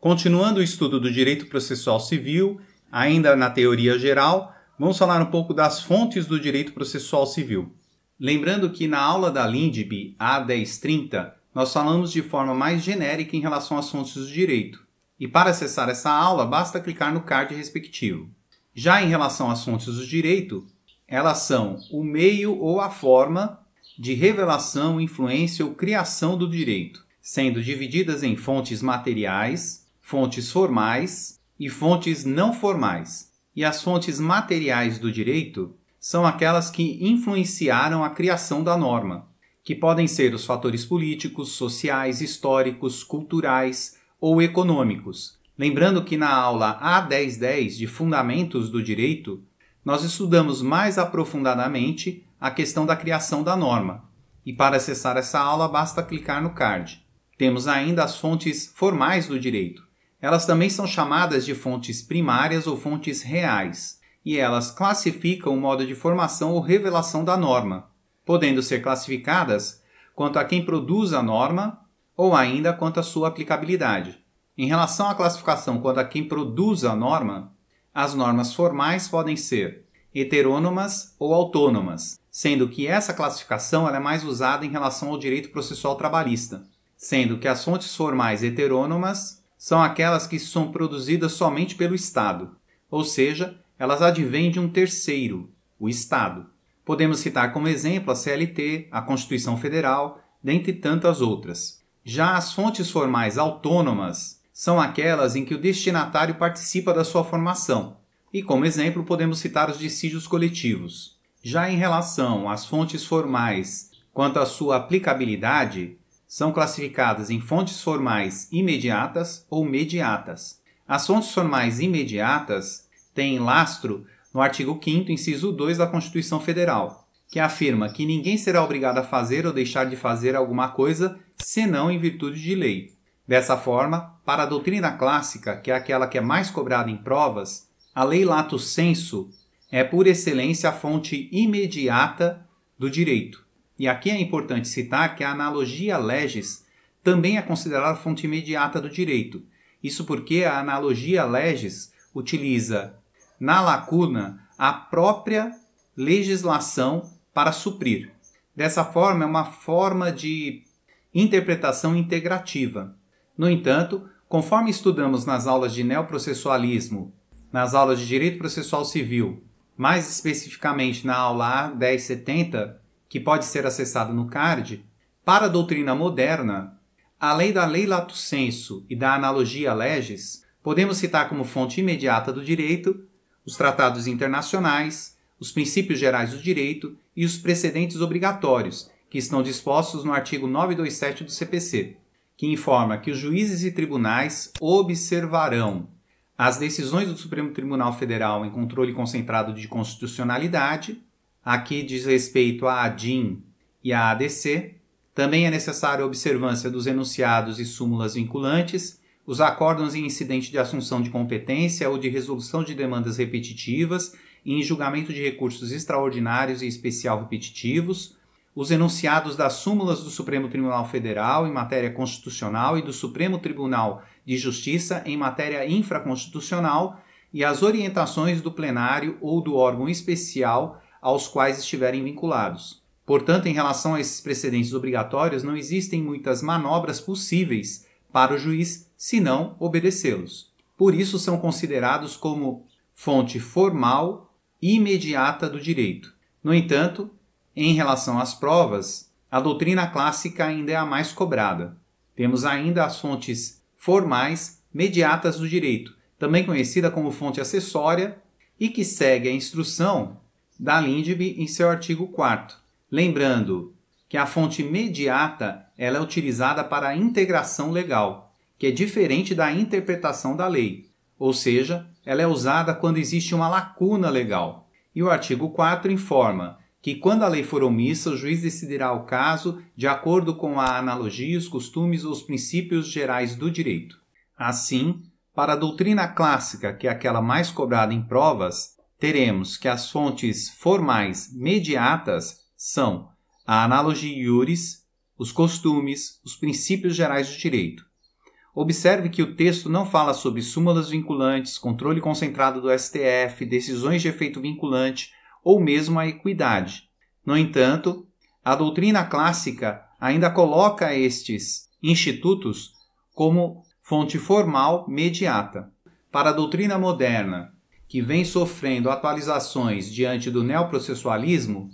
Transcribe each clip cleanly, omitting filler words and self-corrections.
Continuando o estudo do direito processual civil, ainda na teoria geral, vamos falar um pouco das fontes do direito processual civil. Lembrando que na aula da LINDB A1030, nós falamos de forma mais genérica em relação às fontes do direito. E para acessar essa aula, basta clicar no card respectivo. Já em relação às fontes do direito, elas são o meio ou a forma de revelação, influência ou criação do direito, sendo divididas em fontes materiais, fontes formais e fontes não formais. E as fontes materiais do direito são aquelas que influenciaram a criação da norma, que podem ser os fatores políticos, sociais, históricos, culturais ou econômicos. Lembrando que na aula A1010 de Fundamentos do Direito, nós estudamos mais aprofundadamente a questão da criação da norma. E para acessar essa aula, basta clicar no card. Temos ainda as fontes formais do direito. Elas também são chamadas de fontes primárias ou fontes reais, e elas classificam o modo de formação ou revelação da norma, podendo ser classificadas quanto a quem produz a norma ou ainda quanto à sua aplicabilidade. Em relação à classificação quanto a quem produz a norma, as normas formais podem ser heterônomas ou autônomas, sendo que essa classificação é mais usada em relação ao direito processual trabalhista, sendo que as fontes formais heterônomas são aquelas que são produzidas somente pelo Estado, ou seja, elas advêm de um terceiro, o Estado. Podemos citar como exemplo a CLT, a Constituição Federal, dentre tantas outras. Já as fontes formais autônomas são aquelas em que o destinatário participa da sua formação. E como exemplo podemos citar os dissídios coletivos. Já em relação às fontes formais quanto à sua aplicabilidade, são classificadas em fontes formais imediatas ou mediatas. As fontes formais imediatas têm lastro no artigo 5º, inciso 2 da Constituição Federal, que afirma que ninguém será obrigado a fazer ou deixar de fazer alguma coisa senão em virtude de lei. Dessa forma, para a doutrina clássica, que é aquela que é mais cobrada em provas, a lei lato sensu é por excelência a fonte imediata do direito. E aqui é importante citar que a analogia legis também é considerada fonte imediata do direito. Isso porque a analogia legis utiliza na lacuna a própria legislação para suprir. Dessa forma, é uma forma de interpretação integrativa. No entanto, conforme estudamos nas aulas de neoprocessualismo, nas aulas de Direito Processual Civil, mais especificamente na aula A1070, que pode ser acessada no card, para a doutrina moderna, além da lei lato sensu e da analogia legis, podemos citar como fonte imediata do direito os tratados internacionais, os princípios gerais do direito e os precedentes obrigatórios, que estão dispostos no artigo 927 do CPC, que informa que os juízes e tribunais observarão as decisões do Supremo Tribunal Federal em controle concentrado de constitucionalidade, aqui diz respeito à ADIM e à ADC. Também é necessária a observância dos enunciados e súmulas vinculantes, os acórdãos em incidente de assunção de competência ou de resolução de demandas repetitivas e em julgamento de recursos extraordinários e especial repetitivos, os enunciados das súmulas do Supremo Tribunal Federal em matéria constitucional e do Supremo Tribunal de Justiça em matéria infraconstitucional e as orientações do plenário ou do órgão especial aos quais estiverem vinculados. Portanto, em relação a esses precedentes obrigatórios, não existem muitas manobras possíveis para o juiz, senão obedecê-los. Por isso, são considerados como fonte formal e imediata do direito. No entanto, em relação às provas, a doutrina clássica ainda é a mais cobrada. Temos ainda as fontes formais mediatas do direito, também conhecida como fonte acessória, e que segue a instrução da LINDB em seu artigo 4º. Lembrando que a fonte mediata ela é utilizada para a integração legal, que é diferente da interpretação da lei, ou seja, ela é usada quando existe uma lacuna legal. E o artigo 4º informa que quando a lei for omissa, o juiz decidirá o caso de acordo com a analogia, os costumes ou os princípios gerais do direito. Assim, para a doutrina clássica, que é aquela mais cobrada em provas, teremos que as fontes formais mediatas são a analogia iuris, os costumes, os princípios gerais do direito. Observe que o texto não fala sobre súmulas vinculantes, controle concentrado do STF, decisões de efeito vinculante ou mesmo a equidade. No entanto, a doutrina clássica ainda coloca estes institutos como fonte formal mediata. Para a doutrina moderna, que vem sofrendo atualizações diante do neoprocessualismo,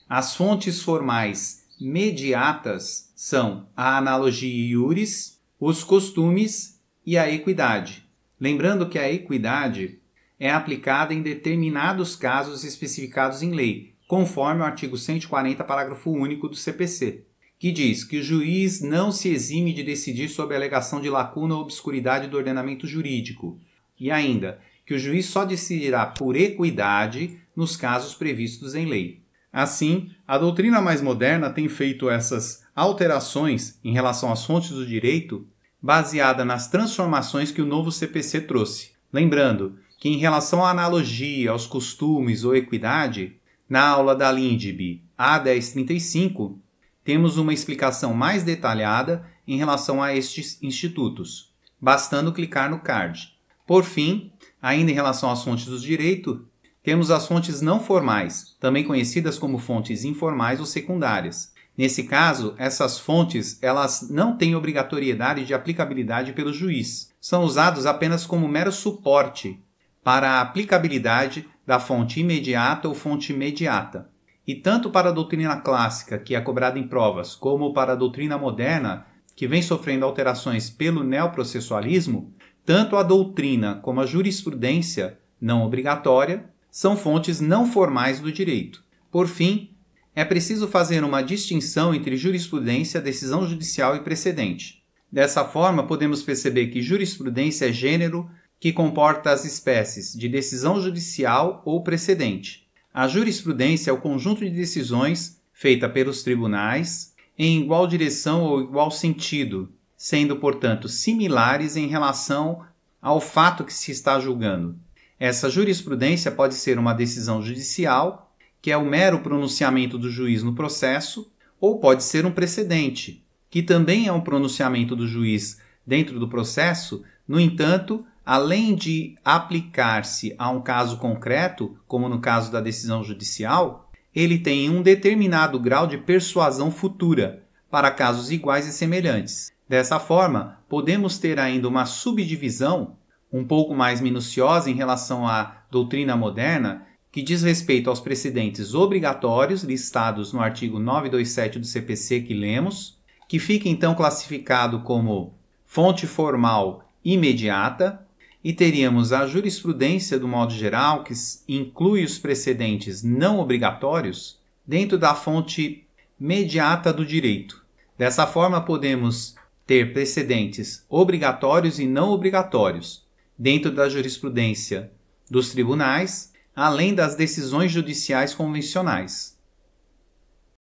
as fontes formais mediatas são a analogia iuris, os costumes e a equidade. Lembrando que a equidade é aplicada em determinados casos especificados em lei, conforme o artigo 140, parágrafo único do CPC, que diz que o juiz não se exime de decidir sobre a alegação de lacuna ou obscuridade do ordenamento jurídico, e ainda que o juiz só decidirá por equidade nos casos previstos em lei. Assim, a doutrina mais moderna tem feito essas alterações em relação às fontes do direito baseada nas transformações que o novo CPC trouxe. Lembrando que em relação à analogia, aos costumes ou equidade, na aula da LINDB A1035, temos uma explicação mais detalhada em relação a estes institutos, bastando clicar no card. Por fim, ainda em relação às fontes do direito, temos as fontes não formais, também conhecidas como fontes informais ou secundárias. Nesse caso, essas fontes elas não têm obrigatoriedade de aplicabilidade pelo juiz. São usados apenas como mero suporte para a aplicabilidade da fonte imediata ou fonte mediata. E tanto para a doutrina clássica, que é cobrada em provas, como para a doutrina moderna, que vem sofrendo alterações pelo neoprocessualismo, tanto a doutrina como a jurisprudência não obrigatória são fontes não formais do direito. Por fim, é preciso fazer uma distinção entre jurisprudência, decisão judicial e precedente. Dessa forma, podemos perceber que jurisprudência é gênero que comporta as espécies de decisão judicial ou precedente. A jurisprudência é o conjunto de decisões feita pelos tribunais em igual direção ou igual sentido, sendo, portanto, similares em relação ao fato que se está julgando. Essa jurisprudência pode ser uma decisão judicial, que é o mero pronunciamento do juiz no processo, ou pode ser um precedente, que também é um pronunciamento do juiz dentro do processo, no entanto, além de aplicar-se a um caso concreto, como no caso da decisão judicial, ele tem um determinado grau de persuasão futura para casos iguais e semelhantes. Dessa forma, podemos ter ainda uma subdivisão um pouco mais minuciosa em relação à doutrina moderna, que diz respeito aos precedentes obrigatórios listados no artigo 927 do CPC que lemos, que fica então classificado como fonte formal imediata, e teríamos a jurisprudência do modo geral, que inclui os precedentes não obrigatórios, dentro da fonte mediata do direito. Dessa forma, podemos ter precedentes obrigatórios e não obrigatórios, dentro da jurisprudência dos tribunais, além das decisões judiciais convencionais.